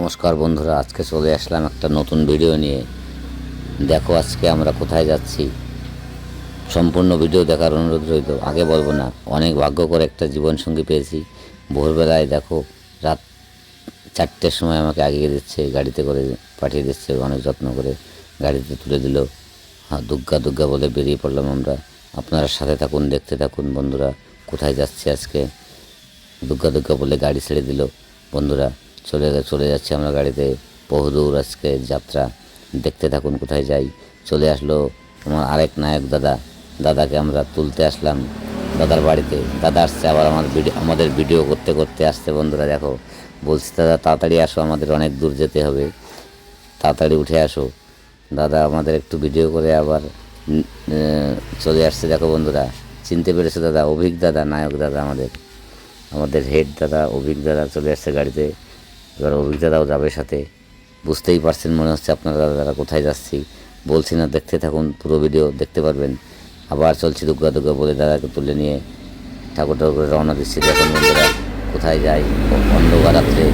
নমস্কার বন্ধুরা, আজকে চলে আসলাম একটা নতুন ভিডিও নিয়ে। দেখো আজকে আমরা কোথায় যাচ্ছি, সম্পূর্ণ ভিডিও দেখার অনুরোধ রইল। আগে বলবো না, অনেক ভাগ্য করে একটা জীবনসঙ্গী পেয়েছি। ভোরবেলায় দেখো, রাত 4টের সময় আমাকে আগিয়ে দিচ্ছে, গাড়িতে করে পাঠিয়ে দিচ্ছে, অনেক যত্ন করে গাড়িতে তুলে দিল। হ্যাঁ, দুগ্গা দুগ্গা বলে বেরিয়ে পড়লাম আমরা। আপনারা সাথে থাকুন, দেখতে থাকুন বন্ধুরা, কোথায় যাচ্ছি আজকে। দুগ্গা দুগ্গা বলে গাড়ি ছেড়ে দিল বন্ধুরা। চলে যাচ্ছি আমরা গাড়িতে। বহুদূর আজকে যাত্রা, দেখতে থাকুন কোথায় যাই। চলে আসলো আমার আরেক নায়ক দাদাকে আমরা তুলতে আসলাম দাদার বাড়িতে। দাদা আসছে আবার আমাদের ভিডিও করতে করতে আসছে বন্ধুরা। দেখো, বলছি দাদা তাড়াতাড়ি আসো, আমাদের অনেক দূর যেতে হবে, তাড়াতাড়ি উঠে আসো। দাদা আমাদের একটু ভিডিও করে আবার চলে আসছে। দেখো বন্ধুরা, চিনতে পেরেছে দাদা, অভিক দাদা, নায়ক দাদা, আমাদের হেড দাদা অভিক দাদা চলে আসছে গাড়িতে। এবার অভিক দাদাও যাবে সাথে। বুঝতেই পারছেন মনে হচ্ছে আপনারা দাদা কোথায় যাচ্ছি। বলছি না, দেখতে থাকুন, পুরো ভিডিও দেখতে পারবেন। আবার চলছি দুগ্গা দুগ্গা বলে দাদাকে তুলে নিয়ে ঠাকুর করে রওনা দিচ্ছি। দেখুন বন্ধুরা কোথায় যাই, অন্ধকার রাত্রে।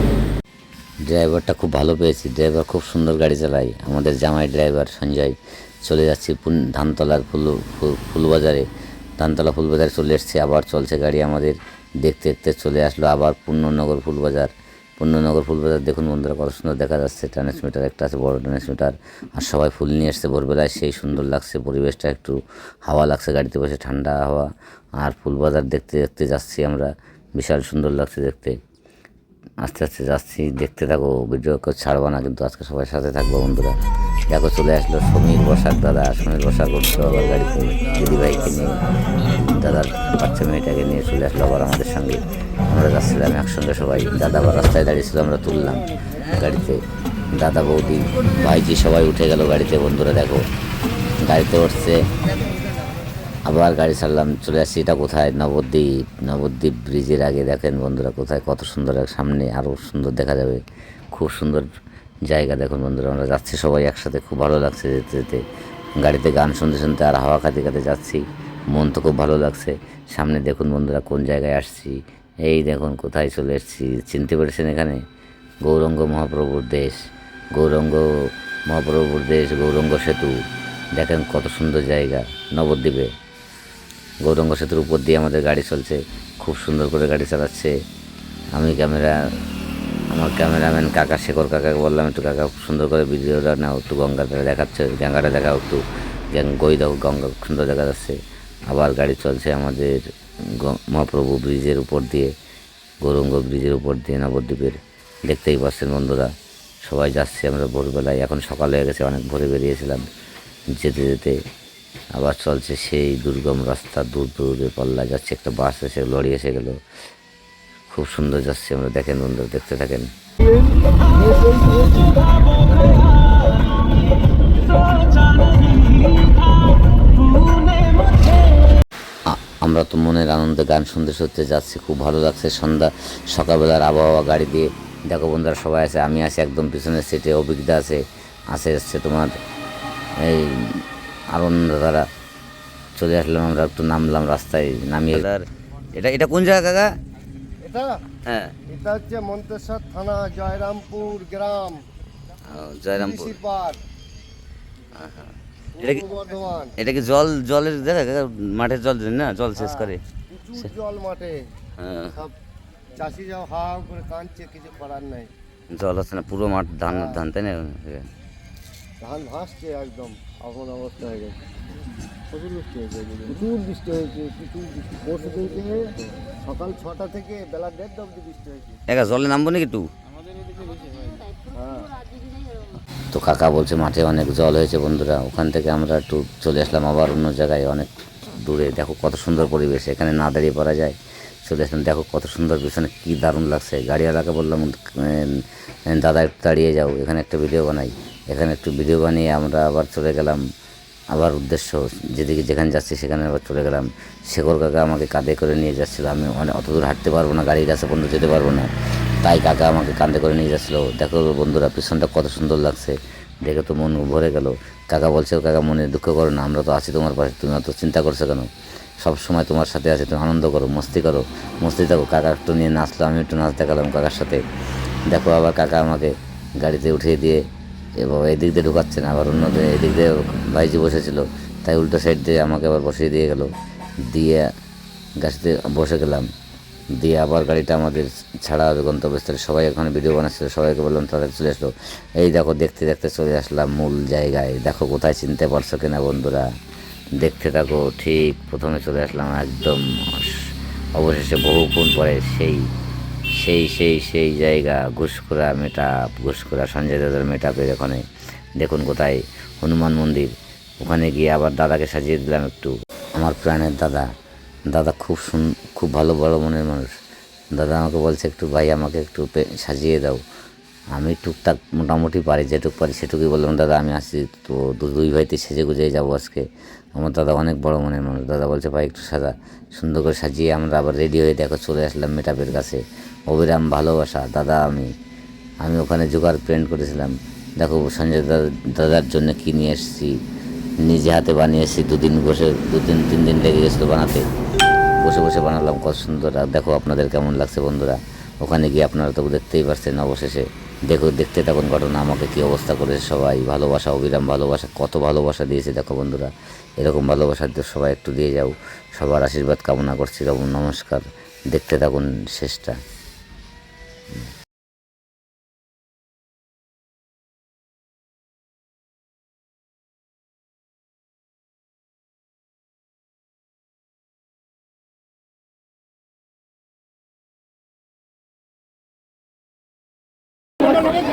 ড্রাইভারটা খুব ভালো পেয়েছি, ড্রাইভার খুব সুন্দর গাড়ি চালায়, আমাদের জামাই ড্রাইভার সঞ্জয়। চলে যাচ্ছি ধানতলার ফুলবাজারে। ধানতলা ফুলবাজারে চলে এসছে, আবার চলছে গাড়ি আমাদের। দেখতে দেখতে চলে আসলো আবার পূর্ণনগর ফুলবাজার। দেখুন বন্ধুরা, কত সুন্দর দেখা যাচ্ছে। ট্রান্সমিটার একটা আছে, বড় ট্রান্সমিটার, আর সবাই ফুল নিয়ে এসছে ভোরবেলায়। সেই সুন্দর লাগছে পরিবেশটা, একটু হাওয়া লাগছে গাড়িতে বসে, ঠান্ডা হাওয়া। আর ফুলবাজার দেখতে দেখতে যাচ্ছি আমরা, বিশাল সুন্দর লাগছে দেখতে। আস্তে আস্তে যাচ্ছি, দেখতে থাকো, ভিডিও কেউ ছাড়বো না কিন্তু, আজকে সবাই সাথে থাকবো বন্ধুরা। দেখো চলে আসলো সমীর বসাক দাদা। সমীর বসাক উঠলো আবার গাড়িতে দিদিভাইকে নিয়ে, দাদার বাচ্চা মেয়েটাকে নিয়ে চলে আসলো আবার আমাদের সঙ্গে। আমরা যাচ্ছিলাম একসঙ্গে সবাই। দাদা আবার রাস্তায় দাঁড়িয়েছিল, আমরা তুললাম গাড়িতে। দাদা বৌদি ভাইজি সবাই উঠে গেল গাড়িতে বন্ধুরা। দেখো গাড়িতে উঠছে, আবার গাড়ি ছাড়লাম, চলে আসছি। এটা কোথায়? নবদ্বীপ ব্রিজের আগে। দেখেন বন্ধুরা কোথায়, কত সুন্দর, সামনে আরও সুন্দর দেখা যাবে, খুব সুন্দর জায়গা। দেখুন বন্ধুরা, আমরা যাচ্ছি সবাই একসাথে, খুব ভালো লাগছে যেতে যেতে। গাড়িতে গান শুনতে শুনতে আর হাওয়া খাতে খাতে যাচ্ছি, মন তো খুব ভালো লাগছে। সামনে দেখুন বন্ধুরা কোন জায়গায় আসছি, এই দেখুন কোথায় চলে এসেছি। চিনতে পেরেছেন? এখানে গৌরাঙ্গ মহাপ্রভুর দেশ, গৌরাঙ্গ মহাপ্রভুর দেশ, গৌরাঙ্গ সেতু। দেখেন কত সুন্দর জায়গা নবদ্বীপে। গৌরাঙ্গ সেতুর উপর দিয়ে আমাদের গাড়ি চলছে, খুব সুন্দর করে গাড়ি চালাচ্ছে। আমার ক্যামেরাম্যান কাকা, শেখর কাকাকে বললাম, একটু কাকা সুন্দর করে ভিডিওটা নাও, একটু গঙ্গাটা দেখাচ্ছে, গঙ্গাটা দেখাও একটু, দেখো গঙ্গা সুন্দর দেখা যাচ্ছে। আবার গাড়ি চলছে আমাদের মহাপ্রভু ব্রিজের উপর দিয়ে, গৌরাঙ্গ ব্রিজের উপর দিয়ে নবদ্বীপের। দেখতেই পাচ্ছেন বন্ধুরা, সবাই যাচ্ছে আমরা ভোরবেলায়। এখন সকাল হয়ে গেছে, অনেক ভোরে বেরিয়েছিলাম। যেতে যেতে আবার চলছে সেই দুর্গম রাস্তা, দূর দূরে পাল্লা যাচ্ছে। একটা বাস এসে, লরি এসে গেল, খুব সুন্দর যাচ্ছে আমরা। দেখেন বন্ধুরা, দেখতে থাকেন। আমরা তো মনের আনন্দে গান শুনতে শুনতে যাচ্ছি, খুব ভালো লাগছে। সকালবেলার আবহাওয়া গাড়ি দিয়ে। দেখো বন্ধুরা সবাই আছে, আমি আছি একদম পিছনের সিটে, অভিজ্ঞতা আছে তোমার এই আনন্দ দ্বারা। চলে আসলাম আমরা, একটু নামলাম রাস্তায়, নামিয়ে। এটা এটা কোন জায়গা কাকা? এটা হ্যাঁ, এটা হচ্ছে মন্তেশ্বর থানা, জয়রামপুর গ্রাম, জয়রামপুর। পার, এটা কি, বর্ধমান। এটা কি জলের জায়গা কাকা? মাঠের জল না, জল শেষ করে। প্রচুর জল মাঠে, হ্যাঁ, সব চাষি যাও হা হা করে কাঁদছে, কিছু করার নাই। জল আছে না, পুরো মাঠ ধান ধান, তাই না? ধান ভাসছে একদম, এমন অবস্থা হয়ে গেছে। প্রচুর বৃষ্টি হয়েছে, প্রচুর বৃষ্টি হয়েছে, প্রচুর বৃষ্টি। পরশু থেকে সকাল 6টা থেকে বেলা 1:30 অবধি বৃষ্টি হয়েছে। একা জলে নামবো নাকি একটু? হ্যাঁ, তো কাকা বলছে মাঠে অনেক জল হয়েছে বন্ধুরা। ওখান থেকে আমরা একটু চলে আসলাম আবার অন্য জায়গায়, অনেক দূরে। দেখো কত সুন্দর পরিবেশ, এখানে না দাঁড়িয়ে পড়া যায়। চলে আসলাম, দেখো কত সুন্দর, পিছনে কী দারুণ লাগছে। গাড়িওয়ালাকে বললাম, দাদা একটু দাঁড়িয়ে যাও, এখানে একটা ভিডিও বানাই। এখানে একটু ভিডিও বানিয়ে আমরা আবার চলে গেলাম আবার উদ্দেশ্য, যেখানে যাচ্ছি সেখানে আবার চলে গেলাম। শেখর কাকা আমাকে কাঁধে করে নিয়ে যাচ্ছিলো। আমি অত দূর হাঁটতে পারবো না, গাড়ির কাছে পর্যন্ত যেতে পারবো না, তাই কাকা আমাকে কাঁধে করে নিয়ে যাচ্ছিলো। দেখো বন্ধুরা, পিছনটা কত সুন্দর লাগছে, দেখে তো মন ভরে গেল। কাকা বলছে, কাকা মনে দুঃখ করো না, আমরা তো আছি তোমার পাশে, তুমি অত চিন্তা করছো কেন? সব সময় তোমার সাথে আছি, তুমি আনন্দ করো, মস্তি থাকো। কাকা একটু নিয়ে নাচলো, আমি একটু নাচ দেখালাম কাকার সাথে। দেখো আবার কাকা আমাকে গাড়িতে উঠিয়ে দিয়ে এবং এদিক দিয়ে ঢুকাচ্ছে না, আবার অন্যদের এদিক দিয়ে ভাইজি বসেছিল, তাই উল্টো সাইড দিয়ে আমাকে আবার বসিয়ে দিয়ে গেল। দিয়ে গাড়িতে বসে গেলাম, দিয়ে আবার গাড়িটা আমাদের ছাড়া হবে গন্তব্যস্থলে। সবাই ওখানে ভিডিও বানাচ্ছিল, সবাইকে বললাম তারা চলে আসলো। এই দেখো দেখতে দেখতে চলে আসলাম মূল জায়গায়। দেখো কোথায়, চিনতে পারছো কিনা বন্ধুরা, দেখতে থাকো। ঠিক প্রথমে চলে আসলাম একদম অবশেষে বহুক্ষণ পরে সেই সেই সেই সেই জায়গা, ঘুষখোরা মেটাপ, ঘুষখোরা সঞ্জয় দাদার মেটাপের ওখানে। দেখুন কোথায় হনুমান মন্দির, ওখানে গিয়ে আবার দাদাকে সাজিয়ে দিলাম একটু। আমার প্রাণের দাদা, দাদা খুব ভালো, বড় মনের মানুষ। দাদা আমাকে বলছে একটু ভাই আমাকে একটু সাজিয়ে দাও। আমি টুকটাক মোটামুটি পারি, যেটুকু পারি সেটুকুই বললাম দাদা আমি আসছি, তো দুই ভাইতে সেজে গুজে যাবো আজকে। আমার দাদা অনেক বড় মনের মানুষ। দাদা বলছে ভাই একটু সাজা, সুন্দর করে সাজিয়ে আমরা আবার রেডি হয়ে দেখো চলে আসলাম মেটাপের কাছে। অবিরাম ভালোবাসা দাদা আমি ওখানে জোগাড় প্রিন্ট করেছিলাম। দেখো সঞ্জয় দাদার জন্য কী নিয়ে এসেছি, নিজে হাতে বানিয়েছি। 3 দিন লেগে গেছিলো বানাতে, বসে বসে বানালাম, কত সুন্দর। আর দেখো আপনাদের কেমন লাগছে বন্ধুরা, ওখানে গিয়ে আপনারা তো দেখতেই পারছেন। অবশেষে দেখতে থাকুন ঘটনা, আমাকে কী অবস্থা করেছে সবাই। ভালোবাসা, অবিরাম ভালোবাসা, কত ভালোবাসা দিয়েছে দেখো বন্ধুরা। এরকম ভালোবাসা তো সবাই একটু দিয়ে যাও। সবার আশীর্বাদ কামনা করছি। নমস্কার, দেখতে থাকুন শেষটা।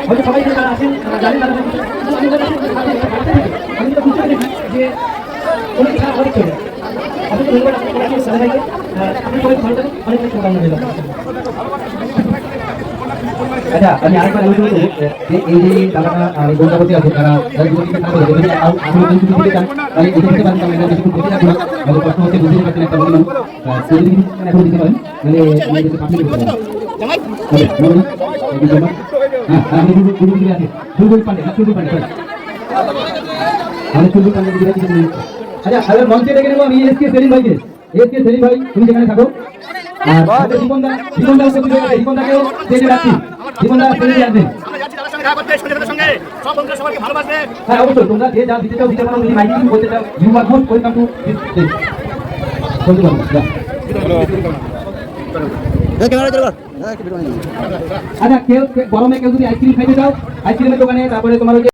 হয়তো সবাই যারা আছেন জানেন তারা আমি তো বুঝতে পেরেছি যে কোনো কিছু আমাদের চলে আপনাকে ধন্যবাদ। আপনাকে সারা ভাইকে আপনি সবাই ভালো থাকুন, অনেক শুভকামনা দিলাম। আচ্ছা, আমি আরেকবার বলতে যে এই যে দাদাটা গৌরবতী আছে, তারা যুবতীকে থাকবে যদি আপনি যদি দিতে চান তাহলে এটা দিতে পারেন। আমরা কিছু করতে চাচ্ছি না, আমাদের প্রশ্ন হচ্ছে বুঝতে পারছেন একটা বললাম যদি এখন দিতে পারেন তাহলে আমাদের কাছে আপনি করতে পারেন। আচ্ছা, মঞ্চে ডেকে নেবো আমি এসকে সেলিম ভাইকে। এসকে সেলিম ভাই তুমি যেখানে থাকো, আর জীবনদাকেও স্টেজে রাখছি। জীবনদা স্টেজে আসবেন। হ্যাঁ অবশ্যই, তোমরা যে যা দিতে চাও দিতে পারো, যদি মাইকে কিছু বলতে চাও, you are most welcome to this stage. বলতে পারো। আচ্ছা, কেউ গরমে কেউ যদি আইসক্রিম খাইতে চাও, আইসক্রিমের দোকানে, তারপরে তোমার